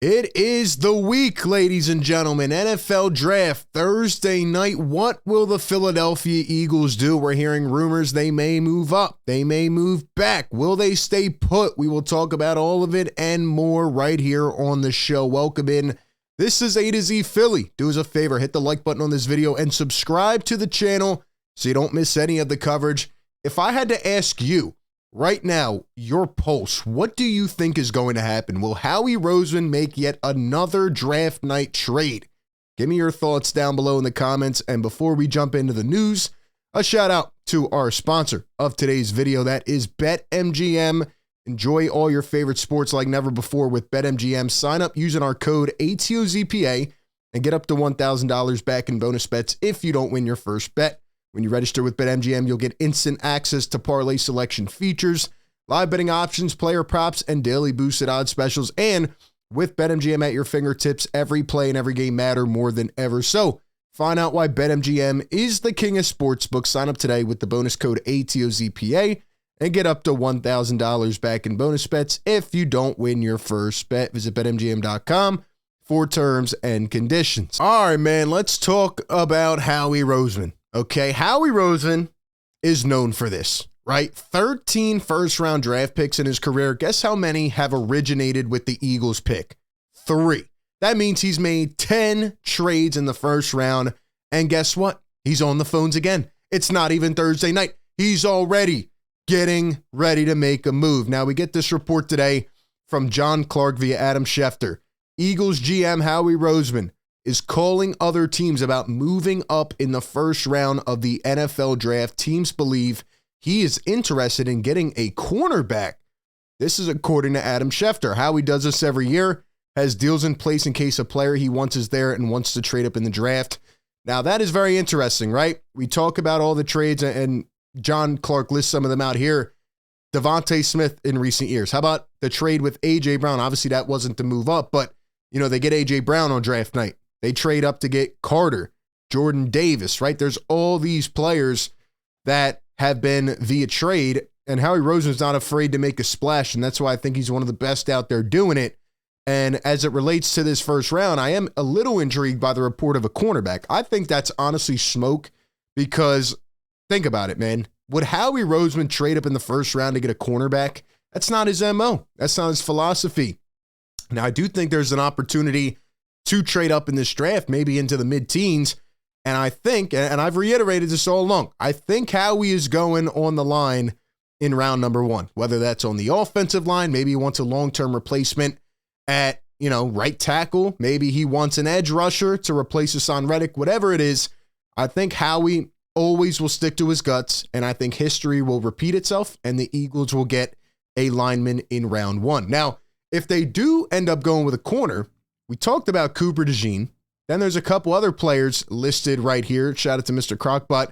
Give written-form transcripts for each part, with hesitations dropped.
It is the week, ladies and gentlemen. NFL Draft Thursday night. What will the Philadelphia Eagles do? We're hearing rumors they may move up. They may move back. Will they stay put? We will talk about all of it and more right here on the show. Welcome in. This is A to Z Philly. Do us a favor, hit the like button on this video and subscribe to the channel so you don't miss any of the coverage. If I had to ask you, right now, your pulse, what do you think is going to happen? Will Howie Roseman make yet another draft night trade? Give me your thoughts down below in the comments. And before we jump into the news, a shout out to our sponsor of today's video. That is BetMGM. Enjoy all your favorite sports like never before with BetMGM. Sign up using our code ATOZPA and get up to $1,000 back in bonus bets if you don't win your first bet. When you register with BetMGM, you'll get instant access to parlay selection features, live betting options, player props, and daily boosted odds specials. And with BetMGM at your fingertips, every play and every game matter more than ever. So find out why BetMGM is the king of sportsbooks. Sign up today with the bonus code ATOZPA and get up to $1,000 back in bonus bets if you don't win your first bet. Visit BetMGM.com for terms and conditions. All right, man, let's talk about Howie Roseman. Okay, Howie Roseman is known for this, right? 13 first-round draft picks in his career. Guess how many have originated with the Eagles pick? 3. That means he's made 10 trades in the first round. And guess what? He's on the phones again. It's not even Thursday night. He's already getting ready to make a move. Now, we get this report today from John Clark via Adam Schefter. Eagles GM Howie Roseman is calling other teams about moving up in the first round of the NFL draft. Teams believe he is interested in getting a cornerback. This is according to Adam Schefter. Howie does this every year, has deals in place in case a player he wants is there and wants to trade up in the draft. Now, that is very interesting, right? We talk about all the trades, and John Clark lists some of them out here. Devontae Smith in recent years. How about the trade with A.J. Brown? Obviously, that wasn't to move up, but, you know, they get A.J. Brown on draft night. They trade up to get Carter, Jordan Davis, right? There's all these players that have been via trade, and Howie Roseman's not afraid to make a splash, and that's why I think he's one of the best out there doing it. And as it relates to this first round, I am a little intrigued by the report of a cornerback. I think that's honestly smoke because, think about it, man. Would Howie Roseman trade up in the first round to get a cornerback? That's not his MO. That's not his philosophy. Now, I do think there's an opportunity to trade up in this draft, maybe into the mid-teens. And I think, and I've reiterated this all along, I think Howie is going on the line in round number 1, whether that's on the offensive line, maybe he wants a long-term replacement at, right tackle. Maybe he wants an edge rusher to replace Hassan Reddick, whatever it is. I think Howie always will stick to his guts, and I think history will repeat itself, and the Eagles will get a lineman in round 1. Now, if they do end up going with a corner, we talked about Cooper DeJean. Then there's a couple other players listed right here. Shout out to Mr. Crockbutt.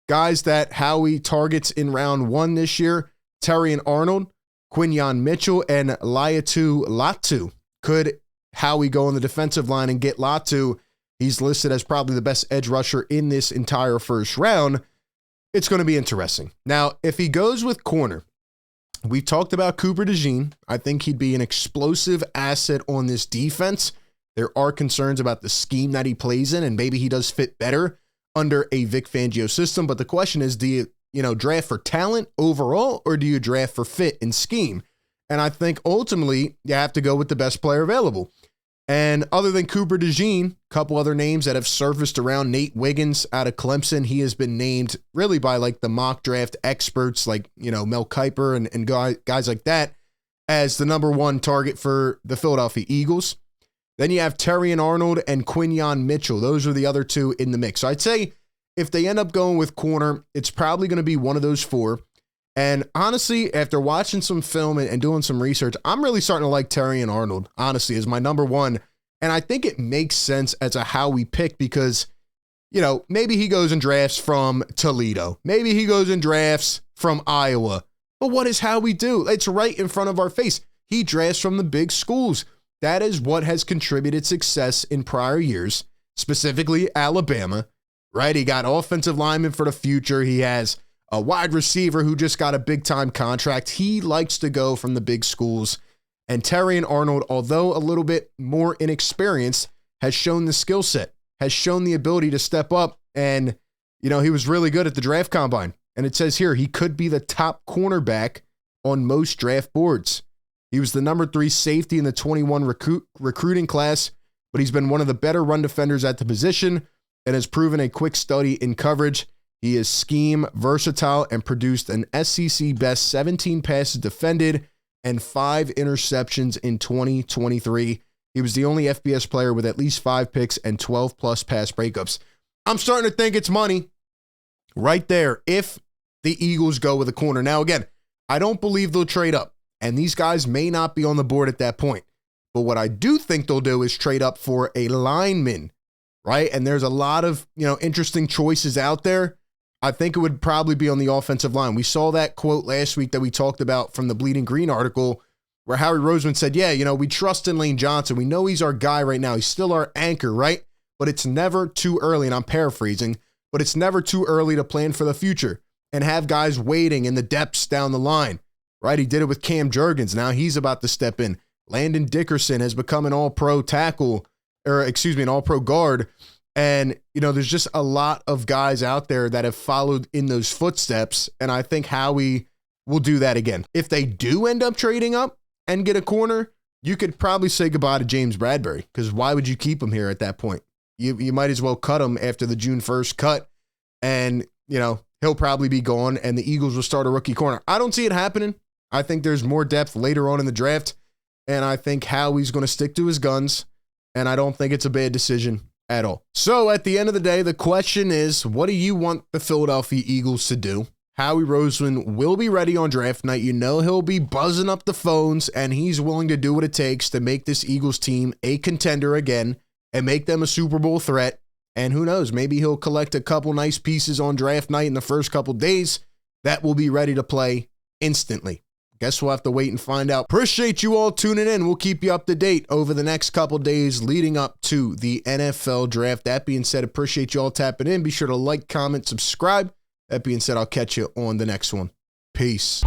Guys that Howie targets in round 1 this year. Terrion Arnold, Quinyon Mitchell, and Laiatu Latu. Could Howie go on the defensive line and get Latu? He's listed as probably the best edge rusher in this entire first round. It's going to be interesting. Now, if he goes with corner, we talked about Cooper DeJean. I think he'd be an explosive asset on this defense. There are concerns about the scheme that he plays in, and maybe he does fit better under a Vic Fangio system. But the question is, do you draft for talent overall, or do you draft for fit and scheme? And I think ultimately you have to go with the best player available. And other than Cooper DeJean, a couple other names that have surfaced around. Nate Wiggins out of Clemson. He has been named really by like the mock draft experts like, Mel Kiper and guys like that as the number 1 target for the Philadelphia Eagles. Then you have Terrion Arnold and Quinyon Mitchell. Those are the other 2 in the mix. So I'd say if they end up going with corner, it's probably going to be one of those 4. And honestly, after watching some film and doing some research, I'm really starting to like Terrion Arnold, honestly, as my number 1. And I think it makes sense as a Howie pick because, maybe he goes and drafts from Toledo. Maybe he goes and drafts from Iowa. But what does Howie do? It's right in front of our face. He drafts from the big schools. That is what has contributed success in prior years, specifically Alabama, right? He got offensive linemen for the future. He has a wide receiver who just got a big-time contract. He likes to go from the big schools. And Terrion Arnold, although a little bit more inexperienced, has shown the skill set, has shown the ability to step up. And, you know, he was really good at the draft combine. And it says here, he could be the top cornerback on most draft boards. He was the number 3 safety in the 21 recruiting class, but he's been one of the better run defenders at the position and has proven a quick study in coverage. He is scheme versatile and produced an SEC best 17 passes defended and 5 interceptions in 2023. He was the only FBS player with at least 5 picks and 12 plus pass breakups. I'm starting to think it's money right there if the Eagles go with a corner. Now, again, I don't believe they'll trade up, and these guys may not be on the board at that point. But what I do think they'll do is trade up for a lineman, right? And there's a lot of, interesting choices out there. I think it would probably be on the offensive line. We saw that quote last week that we talked about from the Bleeding Green article where Howie Roseman said, yeah, we trust in Lane Johnson. We know he's our guy right now. He's still our anchor, right? But it's never too early, and I'm paraphrasing, but it's never too early to plan for the future and have guys waiting in the depths down the line, right? He did it with Cam Jurgens. Now he's about to step in. Landon Dickerson has become an all-pro tackle, an all-pro guard. And, there's just a lot of guys out there that have followed in those footsteps. And I think Howie will do that again. If they do end up trading up and get a corner, you could probably say goodbye to James Bradbury, because why would you keep him here at that point? You might as well cut him after the June 1st cut. And, he'll probably be gone and the Eagles will start a rookie corner. I don't see it happening. I think there's more depth later on in the draft. And I think Howie's going to stick to his guns. And I don't think it's a bad decision at all. So at the end of the day, the question is, what do you want the Philadelphia Eagles to do? Howie Roseman will be ready on draft night. He'll be buzzing up the phones, and he's willing to do what it takes to make this Eagles team a contender again and make them a Super Bowl threat. And who knows, maybe he'll collect a couple nice pieces on draft night in the first couple days that will be ready to play instantly. Guess we'll have to wait and find out. Appreciate you all tuning in. We'll keep you up to date over the next couple days leading up to the NFL draft. That being said, appreciate you all tapping in. Be sure to like, comment, subscribe. That being said, I'll catch you on the next one. Peace.